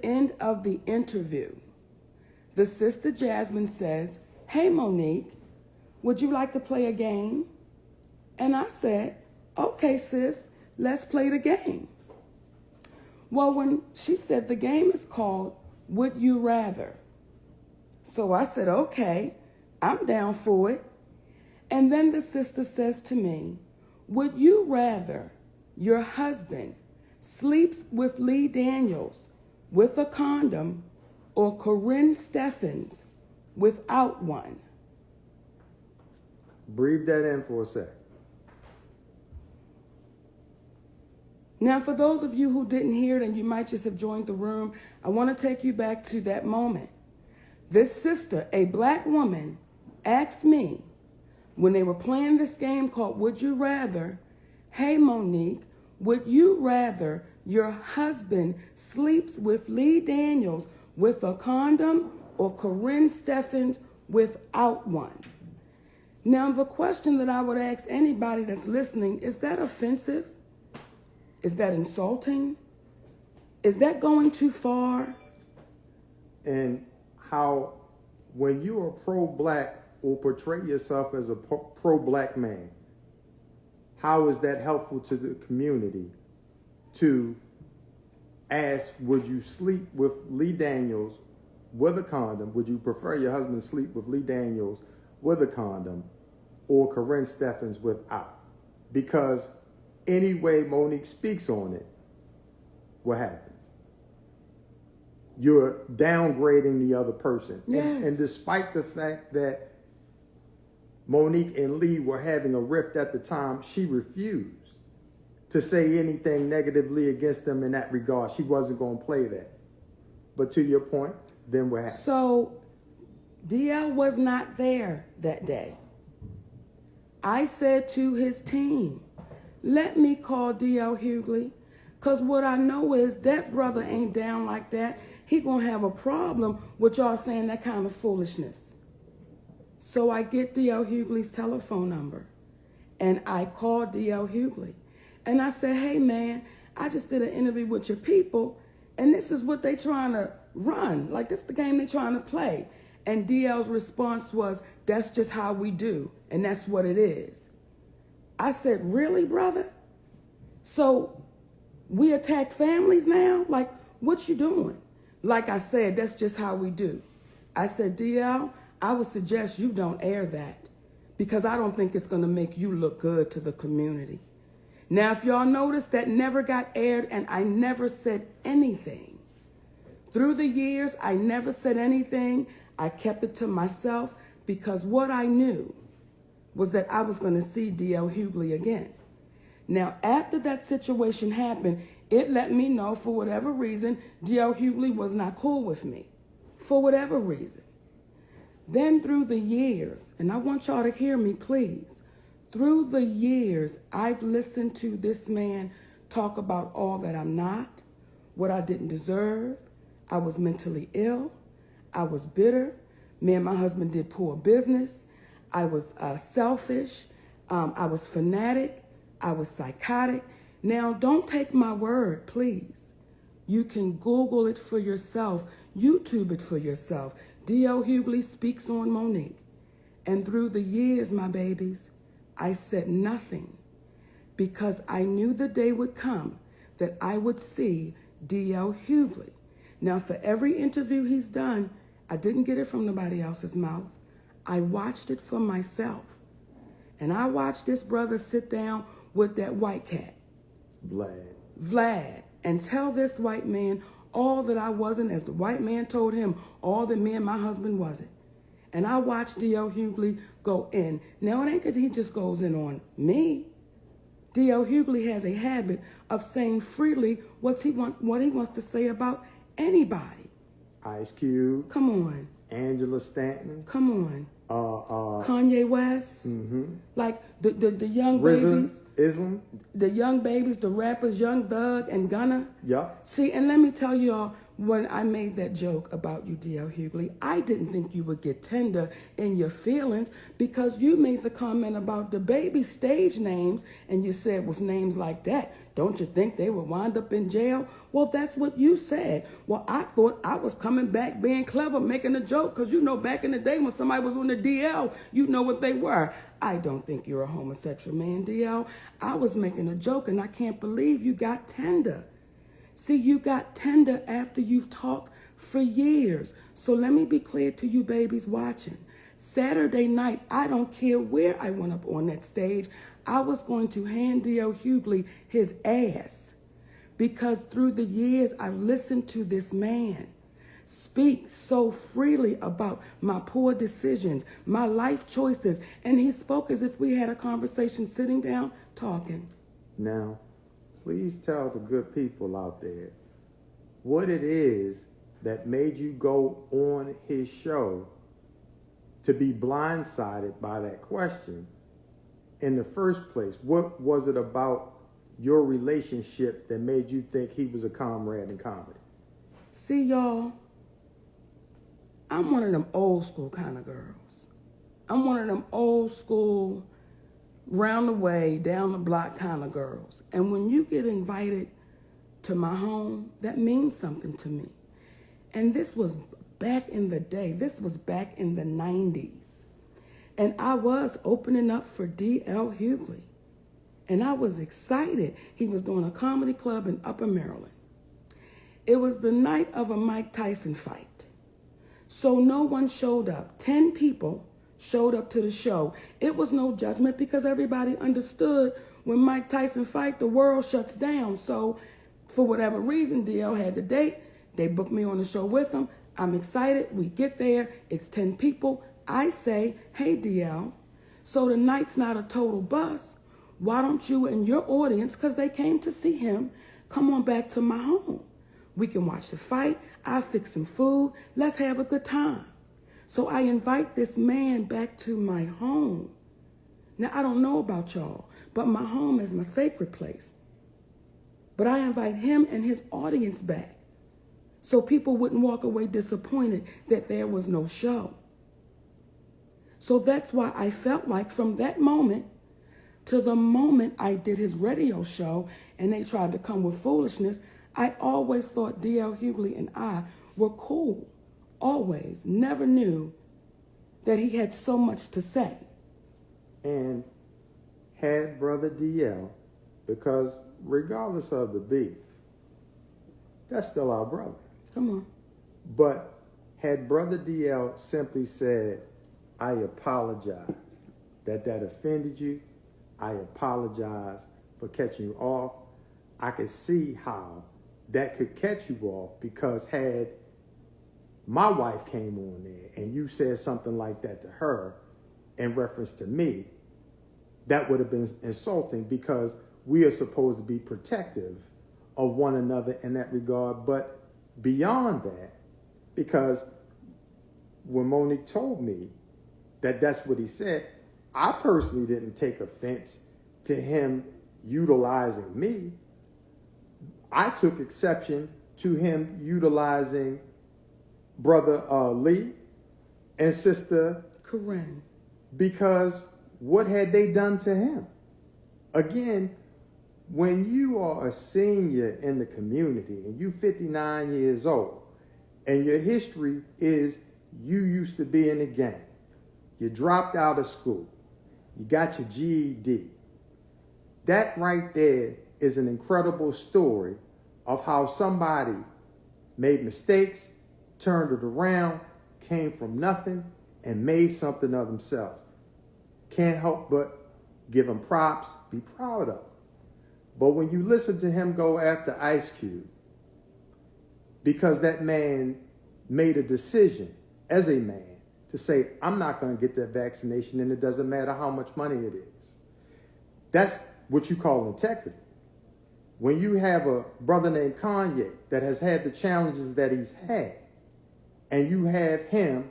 the end of the interview, the sister Jasmine says, "Hey, Monique, would you like to play a game?" And I said, "Okay, sis, let's play the game." Well, when she said the game is called Would You Rather. So I said, okay, I'm down for it. And then the sister says to me, "Would you rather your husband sleeps with Lee Daniels with a condom or Corinne Steffens without one?" Breathe that in for a sec. Now, for those of you who didn't hear it and you might just have joined the room, I want to take you back to that moment. This sister, a black woman, asked me when they were playing this game called Would You Rather, "Hey, Monique, would you rather your husband sleeps with Lee Daniels with a condom or Corinne Steffens without one?" Now, the question that I would ask anybody that's listening, is that offensive? Is that insulting? Is that going too far? And how, when you are pro-black or portray yourself as a pro-black man, how is that helpful to the community to ask, would you sleep with Lee Daniels with a condom? Would you prefer your husband sleep with Lee Daniels with a condom or Corinne Steffens without? Because any way Monique speaks on it, what happens? You're downgrading the other person. Yes. And despite the fact that Monique and Lee were having a rift at the time, she refused to say anything negatively against them in that regard. She wasn't going to play that. But to your point, then what happened? So DL was not there that day. I said to his team, let me call DL Hughley, because what I know is that brother ain't down like that. He gonna have a problem with y'all saying that kind of foolishness. So I get DL Hughley's telephone number, and I call DL Hughley. And I said, hey man, I just did an interview with your people, and this is what they trying to run. Like, this is the game they trying to play. And DL's response was, that's just how we do, and that's what it is. I said, really, brother? So we attack families now? Like, what you doing? Like I said, that's just how we do. I said, DL, I would suggest you don't air that, because I don't think it's going to make you look good to the community. Now, if y'all notice, that never got aired, and I never said anything. Through the years, I never said anything. I kept it to myself, because what I knew was that I was going to see DL Hughley again. Now, after that situation happened, it let me know, for whatever reason, DL Hughley was not cool with me, for whatever reason. Then through the years, and I want y'all to hear me, please, through the years, I've listened to this man talk about all that I'm not, what I didn't deserve. I was mentally ill. I was bitter. Me and my husband did poor business. I was selfish. I was fanatic. I was psychotic. Now, don't take my word, please. You can Google it for yourself. YouTube it for yourself. DL Hughley speaks on Monique. And through the years, my babies, I said nothing, because I knew the day would come that I would see DL Hughley. Now, for every interview he's done, I didn't get it from nobody else's mouth. I watched it for myself. And I watched this brother sit down with that white cat, Vlad, and tell this white man all that I wasn't, as the white man told him all that me and my husband wasn't. And I watched DL Hughley go in. Now, it ain't that he just goes in on me. DL Hughley has a habit of saying freely what he wants to say about anybody. Ice Cube. Come on. Angela Stanton. Come on. Kanye West. Mm-hmm. Like the young babies. Islam. The young babies, the rappers, Young Thug and Gunna. Yeah. See, and let me tell y'all, when I made that joke about you, D.L. Hughley, I didn't think you would get tender in your feelings because you made the comment about the baby stage names and you said with names like that, don't you think they would wind up in jail? Well, that's what you said. Well, I thought I was coming back being clever, making a joke because you know back in the day when somebody was on the DL, you know what they were. I don't think you're a homosexual man, DL. I was making a joke and I can't believe you got tender. See, you got tender after you've talked for years. So let me be clear to you babies watching. Saturday night, I don't care where I went up on that stage, I was going to hand D.L. Hughley his ass. Because through the years, I've listened to this man speak so freely about my poor decisions, my life choices, and he spoke as if we had a conversation sitting down talking. Now, please tell the good people out there what it is that made you go on his show to be blindsided by that question in the first place. What was it about your relationship that made you think he was a comrade in comedy? See, y'all, I'm one of them old school kind of girls. I'm one of them old school, round the way, down the block kind of girls. And when you get invited to my home, that means something to me. And this was back in the day. This was back in the 90s. And I was opening up for D.L. Hughley. And I was excited. He was doing a comedy club in Upper Maryland. It was the night of a Mike Tyson fight. So no one showed up. 10 people showed up to the show. It was no judgment because everybody understood when Mike Tyson fight, the world shuts down. So for whatever reason, DL had the date. They booked me on the show with them. I'm excited. We get there. It's 10 people. I say, hey, DL, so the night's not a total bust. Why don't you and your audience, because they came to see him, come on back to my home? We can watch the fight. I'll fix some food. Let's have a good time. So I invite this man back to my home. Now, I don't know about y'all, but my home is my sacred place. But I invite him and his audience back so people wouldn't walk away disappointed that there was no show. So that's why I felt like from that moment to the moment I did his radio show and they tried to come with foolishness, I always thought D.L. Hughley and I were cool. Always. Never knew that he had so much to say. And had Brother DL, because regardless of the beef, that's still our brother. Come on. But had Brother DL simply said, I apologize that offended you, I apologize for catching you off, I could see how that could catch you off, because had my wife came on there and you said something like that to her in reference to me, that would have been insulting, because we are supposed to be protective of one another in that regard. But beyond that, because when Monique told me that that's what he said, I personally didn't take offense to him utilizing me. I took exception to him utilizing Brother Lee and Sister Corinne. Because what had they done to him? Again, when you are a senior in the community and you're 59 years old and your history is you used to be in a gang, you dropped out of school, you got your GED, that right there is an incredible story of how somebody made mistakes, turned it around, came from nothing, and made something of themselves. Can't help but give him props, be proud of him. But when you listen to him go after Ice Cube, because that man made a decision as a man to say, I'm not going to get that vaccination, and it doesn't matter how much money it is. That's what you call integrity. When you have a brother named Kanye that has had the challenges that he's had, and you have him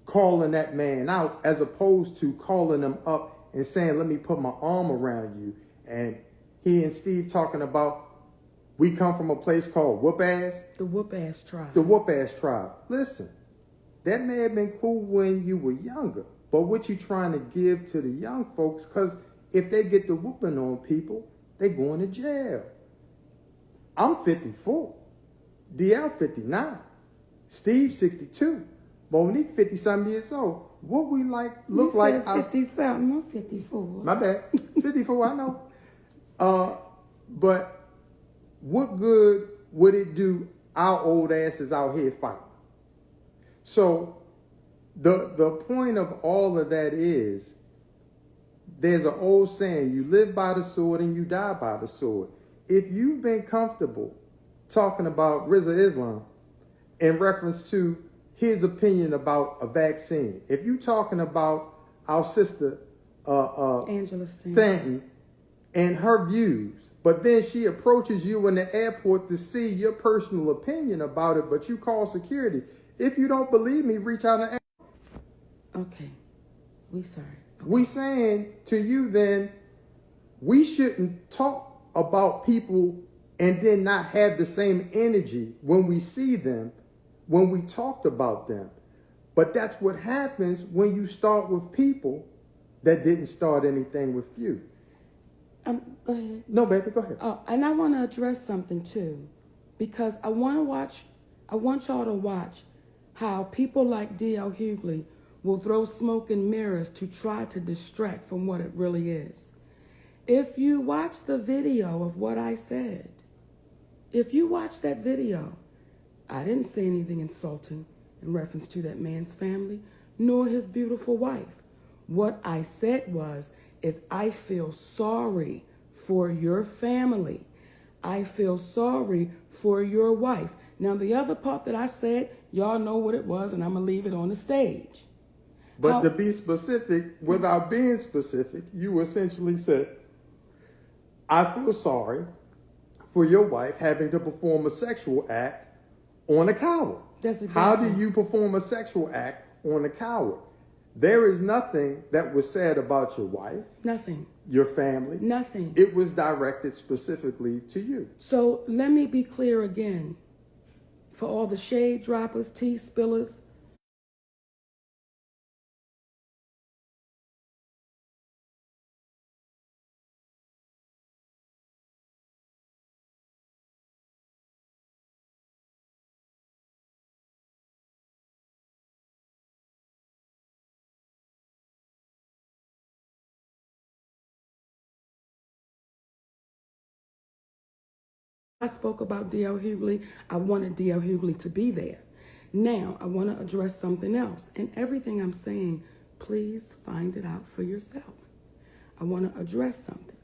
calling that man out as opposed to calling him up and saying, let me put my arm around you, and he and Steve talking about We come from a place called Whoop Ass. The whoop ass tribe. The Whoop Ass tribe. Listen, that may have been cool when you were younger, but what you trying to give to the young folks, because if they get the whooping on people, they going to jail. I'm 54. DL 59. Steve 62. Monique 50-something years old. What we look you like. Said 50-something. I'm 54. My bad. 54, I know. But what good would it do our old asses out here fighting? So the point of all of that is, there's an old saying, you live by the sword and you die by the sword. If you've been comfortable talking about Rizza Islam in reference to his opinion about a vaccine, if you're talking about our sister Angela Stanton and her views, but then she approaches you in the airport to see your personal opinion about it, but you call security. If you don't believe me, reach out and ask. Okay. We sorry. Okay. We saying to you then, we shouldn't talk about people and then not have the same energy when we see them, when we talked about them. But that's what happens when you start with people that didn't start anything with you. Go ahead. No, baby, go ahead. Oh, and I want to address something too, because I want y'all to watch how people like D.L. Hughley will throw smoke and mirrors to try to distract from what it really is. If you watch the video of what I said, if you watch that video, I didn't say anything insulting in reference to that man's family, nor his beautiful wife. What I said is I feel sorry for your family. I feel sorry for your wife. Now, the other part that I said, y'all know what it was, and I'm going to leave it on the stage. But to be specific, without being specific, you essentially said, I feel sorry for your wife having to perform a sexual act on a coward. That's exactly. How do you perform a sexual act on a coward? There is nothing that was said about your wife. Nothing. Your family. Nothing. It was directed specifically to you. So let me be clear again. For all the shade droppers, tea spillers, I spoke about D.L. Hughley. I wanted D.L. Hughley to be there. Now, I want to address something else. And everything I'm saying, please find it out for yourself. I want to address something.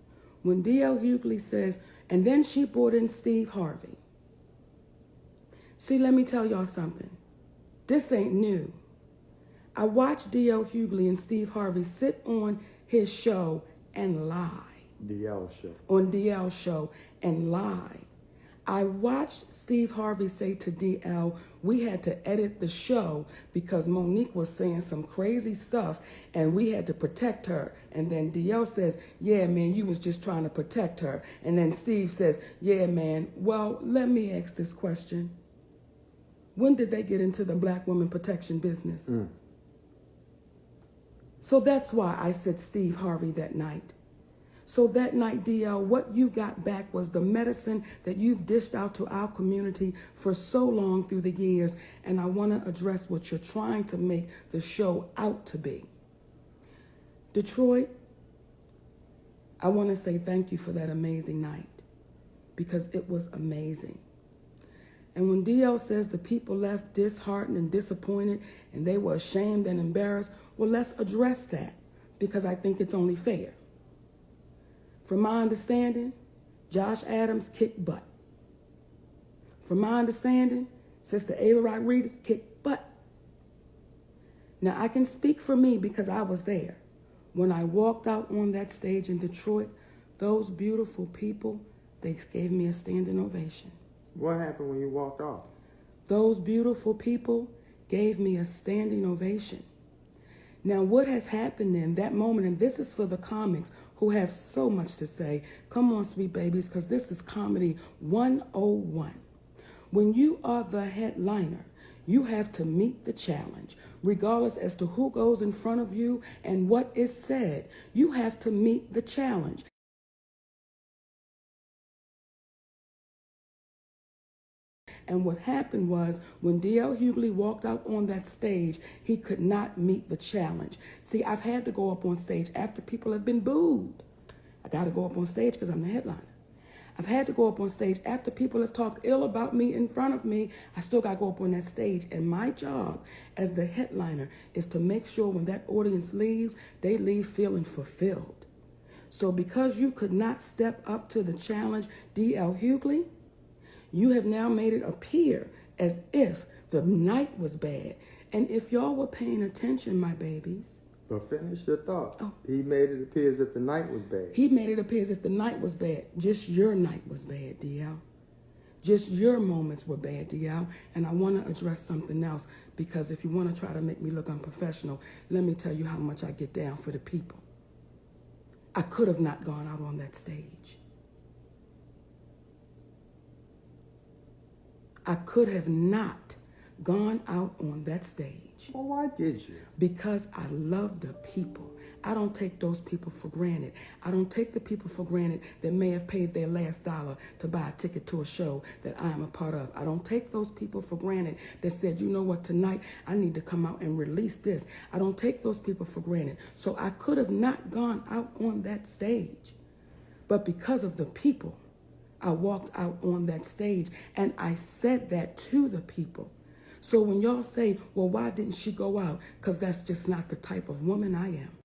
When D.L. Hughley says, and then she brought in Steve Harvey. See, let me tell y'all something. This ain't new. I watched D.L. Hughley and Steve Harvey sit on his show and lie. DL show. On DL's show and lie. I watched Steve Harvey say to DL, we had to edit the show because Monique was saying some crazy stuff and we had to protect her. And then DL says, yeah, man, you was just trying to protect her. And then Steve says, yeah, man, well, let me ask this question. When did they get into the black woman protection business? So that's why I said Steve Harvey that night. So that night, DL, what you got back was the medicine that you've dished out to our community for so long through the years. And I want to address what you're trying to make the show out to be. Detroit, I want to say thank you for that amazing night because it was amazing. And when DL says the people left disheartened and disappointed and they were ashamed and embarrassed, well, let's address that because I think it's only fair. From my understanding, Josh Adams kicked butt. From my understanding, Sister Ava Rodriguez kicked butt. Now, I can speak for me because I was there. When I walked out on that stage in Detroit, those beautiful people, they gave me a standing ovation. What happened when you walked off? Those beautiful people gave me a standing ovation. Now, what has happened in that moment, and this is for the comics, who have so much to say. Come on, sweet babies, because this is Comedy 101. When you are the headliner, you have to meet the challenge. Regardless as to who goes in front of you and what is said, you have to meet the challenge. And what happened was when D.L. Hughley walked out on that stage, he could not meet the challenge. See, I've had to go up on stage after people have been booed. I got to go up on stage because I'm the headliner. I've had to go up on stage after people have talked ill about me in front of me. I still got to go up on that stage. And my job as the headliner is to make sure when that audience leaves, they leave feeling fulfilled. So because you could not step up to the challenge, D.L. Hughley, you have now made it appear as if the night was bad. And if y'all were paying attention, my babies. But finish your thought. Oh. He made it appear as if the night was bad. He made it appear as if the night was bad. Just your night was bad, DL. Just your moments were bad, DL. And I want to address something else, because if you want to try to make me look unprofessional, let me tell you how much I get down for the people. I could have not gone out on that stage. I could have not gone out on that stage. Well, why did you? Because I love the people. I don't take those people for granted. I don't take the people for granted that may have paid their last dollar to buy a ticket to a show that I am a part of. I don't take those people for granted that said, you know what, tonight I need to come out and release this. I don't take those people for granted. So I could have not gone out on that stage. But because of the people, I walked out on that stage, and I said that to the people. So when y'all say, well, why didn't she go out? Because that's just not the type of woman I am.